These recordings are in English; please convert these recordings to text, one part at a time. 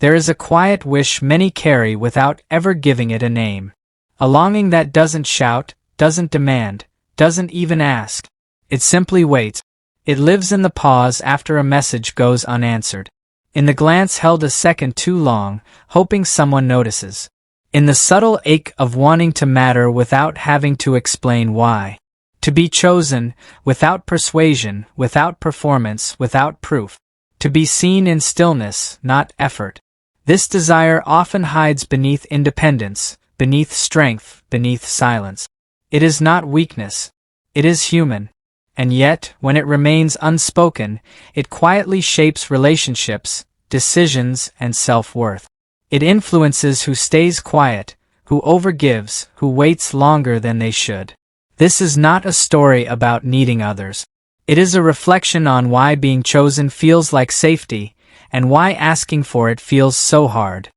There is a quiet wish many carry without ever giving it a name. A longing that doesn't shout, doesn't demand, doesn't even ask. It simply waits. It lives in the pause after a message goes unanswered. In the glance held a second too long, hoping someone notices. In the subtle ache of wanting to matter without having to explain why. To be chosen, without persuasion, without performance, without proof. To be seen in stillness, not effort. This desire often hides beneath independence, beneath strength, beneath silence. It is not weakness. It is human. And yet, when it remains unspoken, it quietly shapes relationships, decisions, and self-worth. It influences who stays quiet, who overgives, who waits longer than they should. This is not a story about needing others. It is a reflection on why being chosen feels like safety, and why asking for it feels so hard.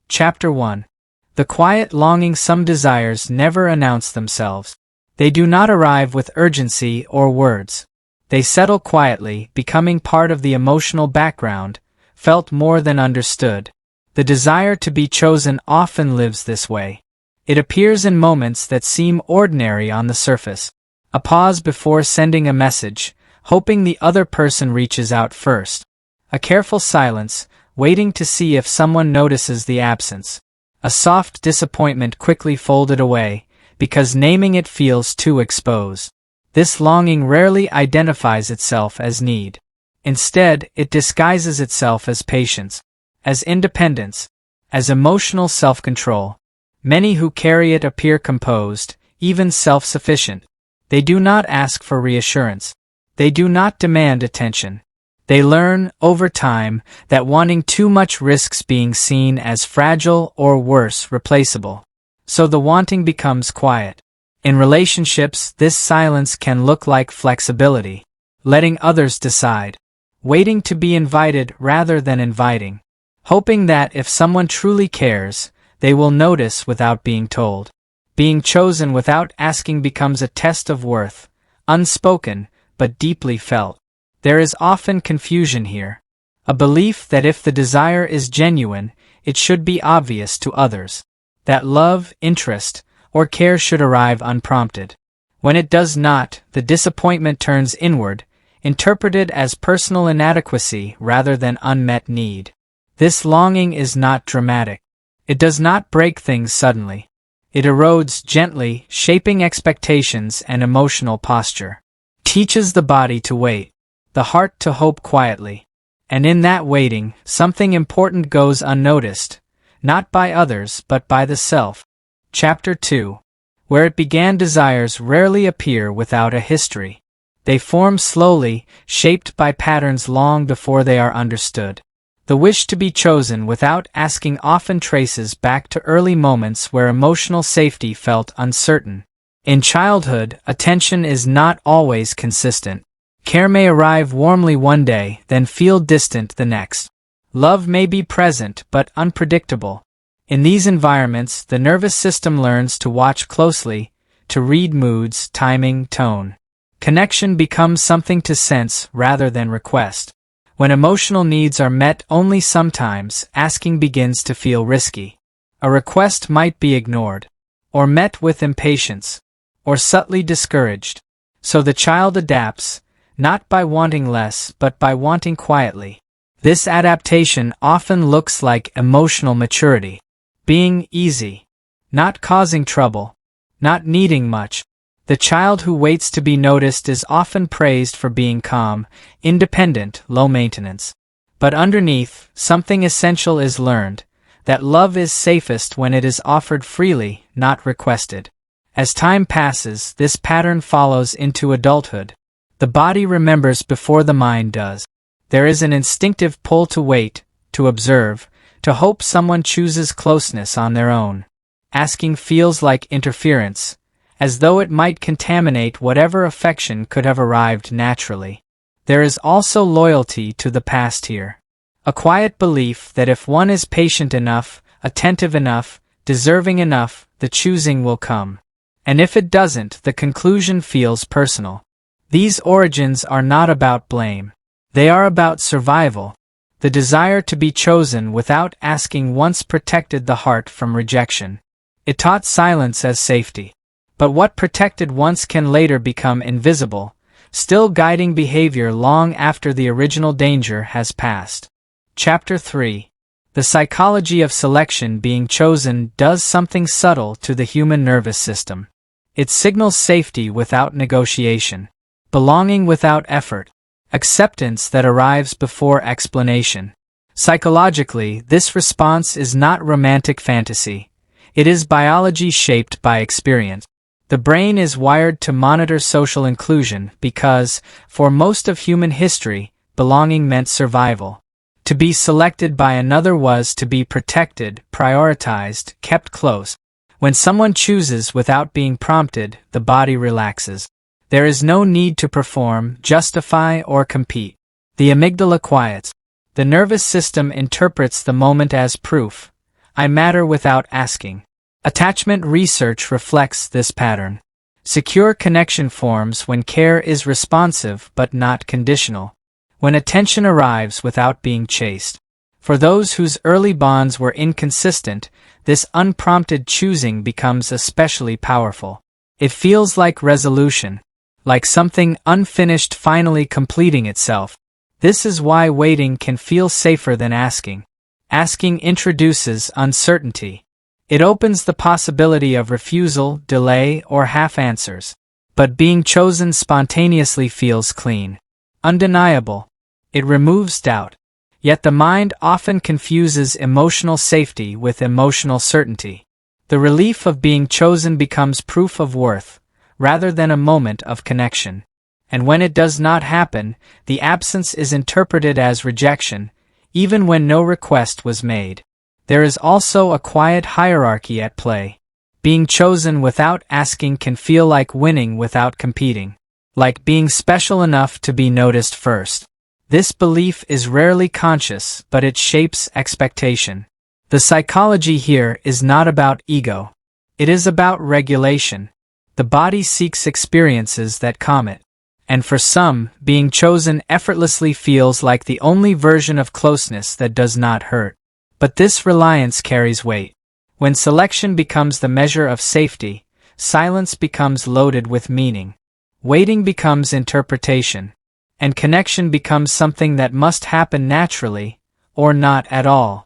Chapter 1. The quiet longing. Some desires never announce themselves. They do not arrive with urgency or words. They settle quietly, becoming part of the emotional background, felt more than understood. The desire to be chosen often lives this way. It appears in moments that seem ordinary on the surface. A pause before sending a message, hoping the other person reaches out first. A careful silence, waiting to see if someone notices the absence. A soft disappointment quickly folded away, because naming it feels too exposed. This longing rarely identifies itself as need. Instead, it disguises itself as patience, as independence, as emotional self-control. Many who carry it appear composed, even self-sufficient. They do not ask for reassurance. They do not demand attention. They learn, over time, that wanting too much risks being seen as fragile or worse, replaceable. So the wanting becomes quiet. In relationships, this silence can look like flexibility, letting others decide, waiting to be invited rather than inviting, hoping that if someone truly cares, they will notice without being told. Being chosen without asking becomes a test of worth, unspoken, but deeply felt. There is often confusion here. A belief that if the desire is genuine, it should be obvious to others. That love, interest, or care should arrive unprompted. When it does not, the disappointment turns inward, interpreted as personal inadequacy rather than unmet need. This longing is not dramatic. It does not break things suddenly. It erodes gently, shaping expectations and emotional posture. Teaches the body to wait, the heart to hope quietly. And in that waiting, something important goes unnoticed, not by others but by the self. Chapter 2. Where it began. Desires rarely appear without a history. They form slowly, shaped by patterns long before they are understood. The wish to be chosen without asking often traces back to early moments where emotional safety felt uncertain. In childhood, attention is not always consistent. Care may arrive warmly one day, then feel distant the next. Love may be present but unpredictable. In these environments, the nervous system learns to watch closely, to read moods, timing, tone. Connection becomes something to sense rather than request. When emotional needs are met only sometimes, asking begins to feel risky. A request might be ignored, or met with impatience, or subtly discouraged. So the child adapts, not by wanting less but by wanting quietly. This adaptation often looks like emotional maturity. Being easy. Not causing trouble. Not needing much. The child who waits to be noticed is often praised for being calm, independent, low maintenance. But underneath, something essential is learned, that love is safest when it is offered freely, not requested. As time passes, this pattern follows into adulthood. The body remembers before the mind does. There is an instinctive pull to wait, to observe, to hope someone chooses closeness on their own. Asking feels like interference, as though it might contaminate whatever affection could have arrived naturally. There is also loyalty to the past here. A quiet belief that if one is patient enough, attentive enough, deserving enough, the choosing will come. And if it doesn't, the conclusion feels personal. These origins are not about blame. They are about survival. The desire to be chosen without asking once protected the heart from rejection. It taught silence as safety. But what protected once can later become invisible, still guiding behavior long after the original danger has passed. Chapter 3. The psychology of selection. Being chosen does something subtle to the human nervous system. It signals safety without negotiation, belonging without effort, acceptance that arrives before explanation. Psychologically, this response is not romantic fantasy. It is biology shaped by experience. The brain is wired to monitor social inclusion because, for most of human history, belonging meant survival. To be selected by another was to be protected, prioritized, kept close. When someone chooses without being prompted, the body relaxes. There is no need to perform, justify, or compete. The amygdala quiets. The nervous system interprets the moment as proof. I matter without asking. Attachment research reflects this pattern. Secure connection forms when care is responsive but not conditional. When attention arrives without being chased. For those whose early bonds were inconsistent, this unprompted choosing becomes especially powerful. It feels like resolution, like something unfinished finally completing itself. This is why waiting can feel safer than asking. Asking introduces uncertainty. It opens the possibility of refusal, delay, or half answers. But being chosen spontaneously feels clean. Undeniable. It removes doubt. Yet the mind often confuses emotional safety with emotional certainty. The relief of being chosen becomes proof of worth, rather than a moment of connection. And when it does not happen, the absence is interpreted as rejection, even when no request was made. There is also a quiet hierarchy at play. Being chosen without asking can feel like winning without competing, like being special enough to be noticed first. This belief is rarely conscious, but it shapes expectation. The psychology here is not about ego. It is about regulation. The body seeks experiences that calm it. And for some, being chosen effortlessly feels like the only version of closeness that does not hurt. But this reliance carries weight. When selection becomes the measure of safety, silence becomes loaded with meaning. Waiting becomes interpretation. And connection becomes something that must happen naturally, or not at all.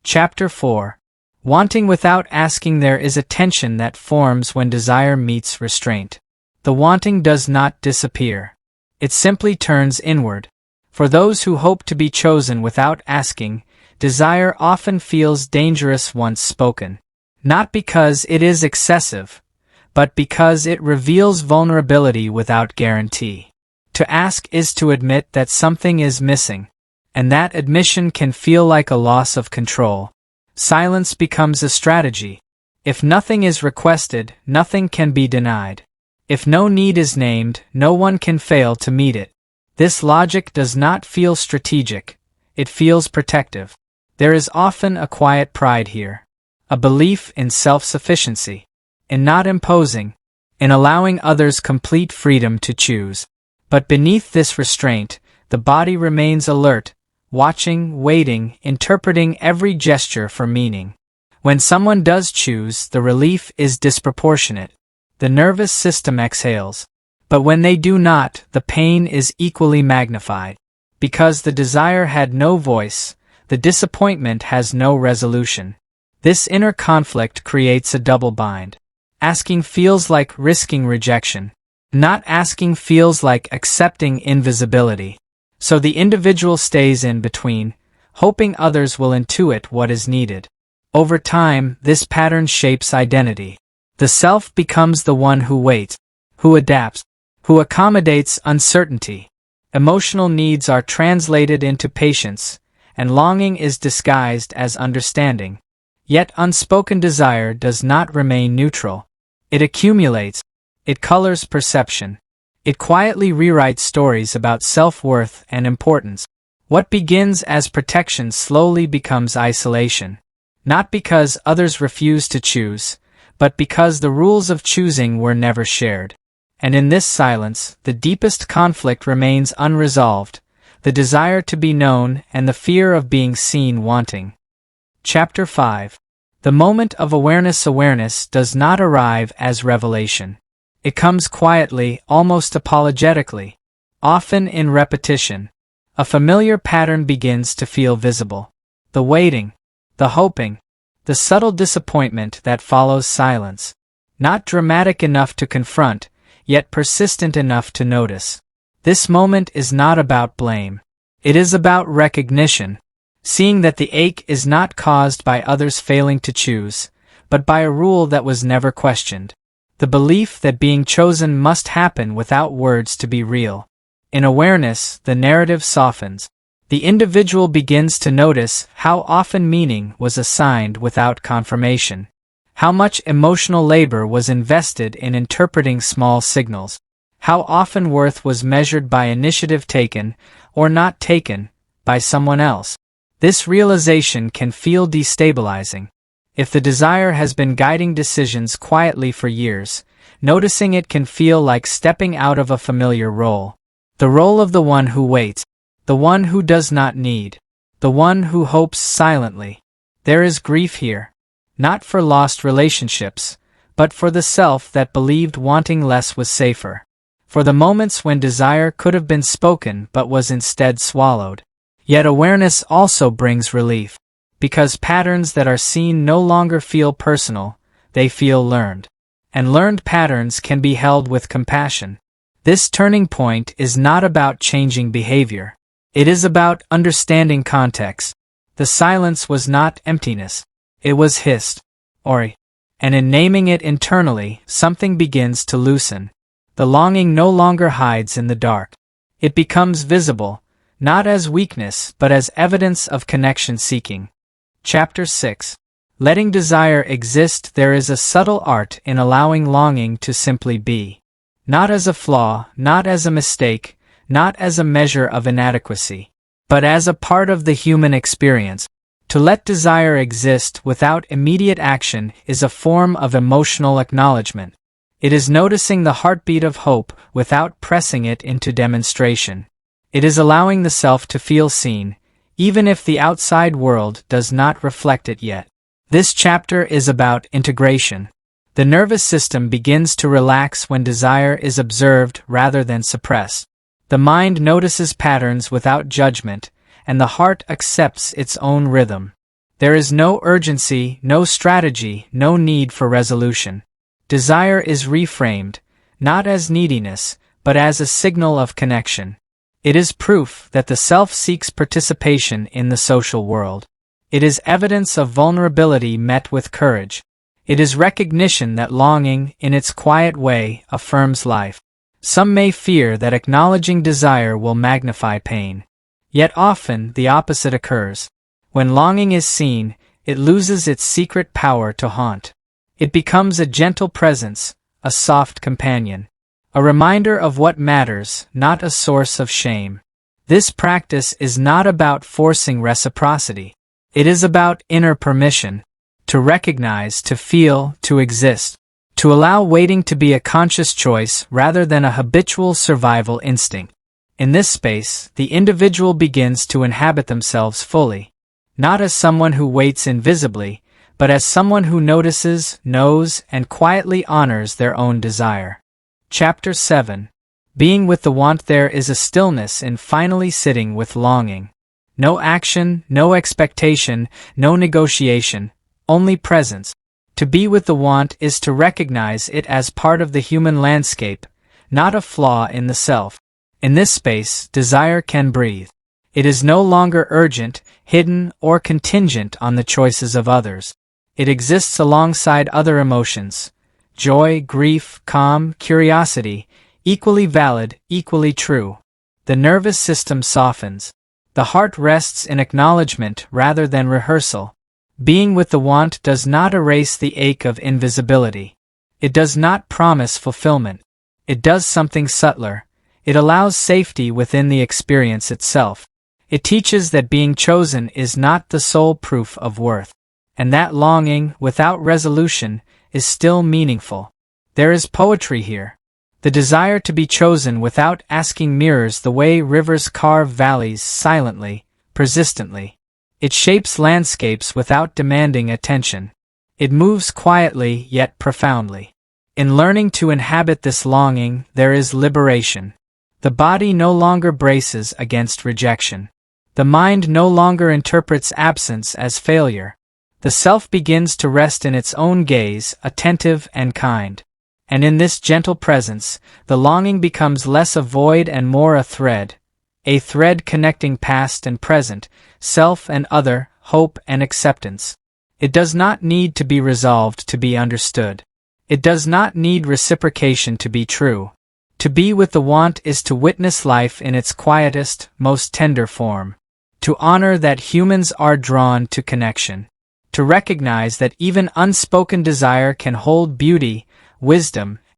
Chapter 4. Wanting without asking. There is a tension that forms when desire meets restraint. The wanting does not disappear. It simply turns inward. For those who hope to be chosen without asking, desire often feels dangerous once spoken. Not because it is excessive, but because it reveals vulnerability without guarantee. To ask is to admit that something is missing, and that admission can feel like a loss of control. Silence becomes a strategy. If nothing is requested, nothing can be denied. If no need is named, no one can fail to meet it. This logic does not feel strategic. It feels protective. There is often a quiet pride here. A belief in self-sufficiency. In not imposing. In allowing others complete freedom to choose. But beneath this restraint, the body remains alert, watching, waiting, interpreting every gesture for meaning. When someone does choose, the relief is disproportionate. The nervous system exhales. But when they do not, the pain is equally magnified. Because the desire had no voice, the disappointment has no resolution. This inner conflict creates a double bind. Asking feels like risking rejection. Not asking feels like accepting invisibility. So the individual stays in between, hoping others will intuit what is needed. Over time, this pattern shapes identity. The self becomes the one who waits, who adapts, who accommodates uncertainty. Emotional needs are translated into patience, and longing is disguised as understanding. Yet unspoken desire does not remain neutral. It accumulates. It colors perception. It quietly rewrites stories about self-worth and importance. What begins as protection slowly becomes isolation. Not because others refuse to choose, but because the rules of choosing were never shared. And in this silence, the deepest conflict remains unresolved, the desire to be known and the fear of being seen wanting. Chapter 5. The moment of awareness. Awareness does not arrive as revelation. It comes quietly, almost apologetically, often in repetition. A familiar pattern begins to feel visible. The waiting, the hoping, the subtle disappointment that follows silence. Not dramatic enough to confront, yet persistent enough to notice. This moment is not about blame. It is about recognition, seeing that the ache is not caused by others failing to choose, but by a rule that was never questioned. The belief that being chosen must happen without words to be real. In awareness, the narrative softens. The individual begins to notice how often meaning was assigned without confirmation. How much emotional labor was invested in interpreting small signals. How often worth was measured by initiative taken, or not taken, by someone else. This realization can feel destabilizing. If the desire has been guiding decisions quietly for years, noticing it can feel like stepping out of a familiar role. The role of the one who waits, the one who does not need, the one who hopes silently. There is grief here, not for lost relationships, but for the self that believed wanting less was safer. For the moments when desire could have been spoken but was instead swallowed. Yet awareness also brings relief, because patterns that are seen no longer feel personal, they feel learned. And learned patterns can be held with compassion. This turning point is not about changing behavior. It is about understanding context. The silence was not emptiness. It was hissed, and in naming it internally, something begins to loosen. The longing no longer hides in the dark. It becomes visible, not as weakness but as evidence of connection seeking. Chapter 6. Letting desire exist. There is a subtle art in allowing longing to simply be. Not as a flaw, not as a mistake, not as a measure of inadequacy, but as a part of the human experience. To let desire exist without immediate action is a form of emotional acknowledgement. It is noticing the heartbeat of hope without pressing it into demonstration. It is allowing the self to feel seen, even if the outside world does not reflect it yet. This chapter is about integration. The nervous system begins to relax when desire is observed rather than suppressed. The mind notices patterns without judgment, and the heart accepts its own rhythm. There is no urgency, no strategy, no need for resolution. Desire is reframed, not as neediness, but as a signal of connection. It is proof that the self seeks participation in the social world. It is evidence of vulnerability met with courage. It is recognition that longing, in its quiet way, affirms life. Some may fear that acknowledging desire will magnify pain. Yet often the opposite occurs. When longing is seen, it loses its secret power to haunt. It becomes a gentle presence, a soft companion. A reminder of what matters, not a source of shame. This practice is not about forcing reciprocity. It is about inner permission. To recognize, to feel, to exist. To allow waiting to be a conscious choice rather than a habitual survival instinct. In this space, the individual begins to inhabit themselves fully. Not as someone who waits invisibly, but as someone who notices, knows, and quietly honors their own desire. Chapter 7. Being with the want. There is a stillness in finally sitting with longing. No action, no expectation, no negotiation, only presence. To be with the want is to recognize it as part of the human landscape, not a flaw in the self. In this space, desire can breathe. It is no longer urgent, hidden, or contingent on the choices of others. It exists alongside other emotions. Joy, grief, calm, curiosity, equally valid, equally true. The nervous system softens. The heart rests in acknowledgement rather than rehearsal. Being with the want does not erase the ache of invisibility. It does not promise fulfillment. It does something subtler. It allows safety within the experience itself. It teaches that being chosen is not the sole proof of worth, and that longing, without resolution, is still meaningful. There is poetry here. The desire to be chosen without asking mirrors the way rivers carve valleys silently, persistently. It shapes landscapes without demanding attention. It moves quietly yet profoundly. In learning to inhabit this longing, there is liberation. The body no longer braces against rejection. The mind no longer interprets absence as failure. The self begins to rest in its own gaze, attentive and kind. And in this gentle presence, the longing becomes less a void and more a thread connecting past and present, self and other, hope and acceptance. It does not need to be resolved to be understood. It does not need reciprocation to be true. To be with the want is to witness life in its quietest, most tender form. To honor that humans are drawn to connection. To recognize that even unspoken desire can hold beauty, wisdom,